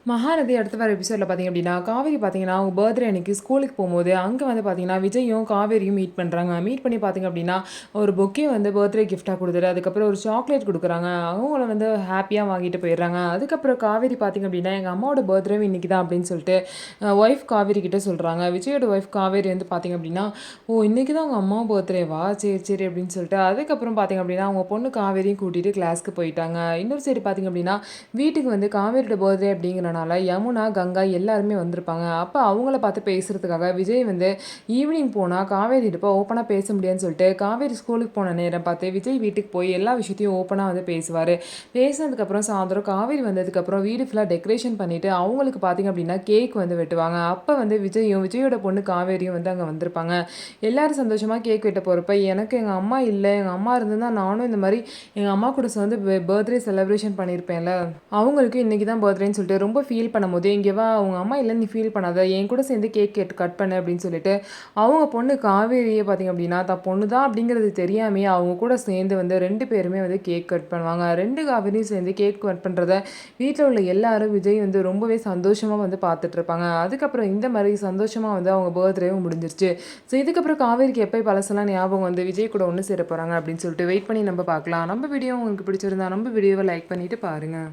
மகாநதி அடுத்து வர எபிசோடில் பார்த்தீங்க அப்படின்னா, காவேரி பார்த்தீங்கன்னா, அவங்க பர்த்டே அன்னைக்கு ஸ்கூலுக்கு போகும்போது, அங்கே வந்து பார்த்தீங்கன்னா, விஜயும், காவேரியும் மீட் பண்ணுறாங்க. மீட் பண்ணி பார்த்தீங்க அப்படின்னா, ஒரு பொக்கே வந்து பர்த்டே கிஃப்ட்டா குடுத்துட்டு, அதுக்கப்புறம் ஒரு சாக்லேட் குடுக்குறாங்க. அவங்கள வந்து ஹாப்பியா வாங்கிட்டு போயிடுறாங்க. அதுக்கப்புறம் காவேரி பார்த்தீங்க அப்படின்னா, எங்க அம்மாவோட பர்த்டேவும் இன்னைக்கு தான் அப்படின்னு சொல்லிட்டு, ஒய்ஃப் காவேரி கிட்ட சொல்றாங்க. விஜயோட ஒய்ஃப் காவேரி வந்து பார்த்தீங்க அப்படின்னா, "ஓ! இன்னைக்கு தான் உங்க அம்மா பர்த்டேவா? சரி, சரி" அப்படின்னு சொல்லிட்டு, அதுக்கப்புறம் பார்த்தீங்க அப்படின்னா, அவங்க பொண்ணு காவேரியும் கூட்டிட்டு கிளாஸ்க்கு போயிட்டாங்க. இன்னொரு சைடு பார்த்தீங்க அப்படின்னா, வீட்டுக்கு வந்து காவேரியோட பர்த்டே அப்படிங்கிறனால யமுனா, கங்கா எல்லாருமே வந்திருப்பாங்க. அப்ப அவங்கள பார்த்து பேசுறதுக்காக விஜய் வந்து ஈவினிங் போனா காவேரி கிட்ட ஓப்பனா பேச முடியாதுன்னு சொல்லிட்டு, காவேரி ஸ்கூலுக்கு போன நேரம் பார்த்து விஜய் வீட்டுக்கு போய் எல்லா விஷயத்தையும் ஓப்பனா வந்து பேசுவாரு. பேசினதுக்கப்புறம் சாயந்தரம் காவேரி வந்ததுக்கப்புறம் வீடு ஃபுல்லா டெக்கரேஷன் பண்ணிட்டு, அவங்களுக்கு பார்த்தீங்க அப்படின்னா கேக் வந்து வெட்டுவாங்க. அப்ப வந்து விஜயும், விஜயோட பொண்ணு காவேரியும் வந்து அங்க வந்திருப்பாங்க. எல்லாரும் சந்தோஷமா கேக் வெட்ட போறப்ப, எனக்கு எங்க அம்மா இல்ல. எங்க அம்மா இருந்திருந்தா நானும் இந்த மாரி எங்க அம்மா கூட சேர்ந்து பர்த்டே செலிப்ரேஷன் பண்ணியிருப்பேன்ல. அவங்களுக்கு இன்னைக்கு தான் பர்த்டேன்னு சொல்லிட்டு ரொம்ப ஃபீல் பண்ணும்போது, "இங்க வா, உங்க அம்மா இல்லன்னு நீ ஃபீல் பண்ணாத. என் கூட சேர்ந்து கேக் கட் பண்ணு" அப்படின்னு சொல்லிட்டு, அவங்க பொண்ணு காவேரியே பார்த்தீங்க அப்படின்னா, தான் பொண்ணு தான் அப்படிங்கிறது தெரியாமயே அவங்க கூட சேர்ந்து வந்து 2 பேருமே வந்து கேக் கட் பண்ணுவாங்க. 2 காவேரியும் சேர்ந்து கேக் கட் பண்றத வீட்ல உள்ள எல்லாரும் விஜய் வந்து ரொம்பவே சந்தோஷமா வந்து பார்த்துட்டு இருப்பாங்க. அதுக்கப்புறம் இந்த மாரி சந்தோஷமா வந்து அவங்க பர்த்டேவும் முடிஞ்சிருச்சு. ஸோ இதுக்கப்புறம் காவேரிக்கு எப்போ பழசெல்லாம் ஞாபகம் வந்து விஜய் கூட ஒண்ணு சேர போறாங்க அப்படின்னு சொல்லிட்டு வெயிட் பண்ணி நம்ம பார்க்கலாம். நம்ம வீடியோ உங்களுக்கு பிடிச்சிருந்தா நம்ம வீடியோவை லைக் பண்ணிட்டு பாருங்க.